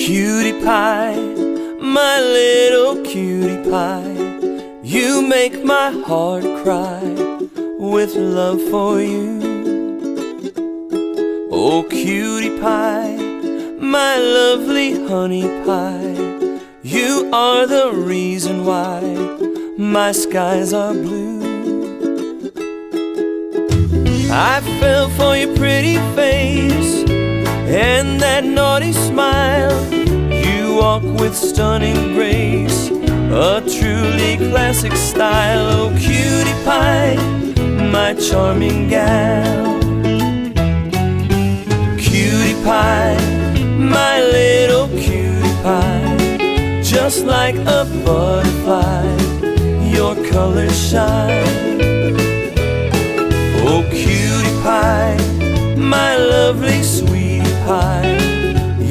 cutie pie, my little cutie pie, you make my heart cry with love for you. Oh cutie pie, my lovely honey pie, you are the reason why my skies are blue. I fell for your pretty face and that naughty smile. You walk with stunning grace, a truly classic style. Oh cutie pie, my charming gal. Cutie pie, my little cutie pie, just like a butterfly, your colors shine. Oh cutie pie, my lovely sweetie pie,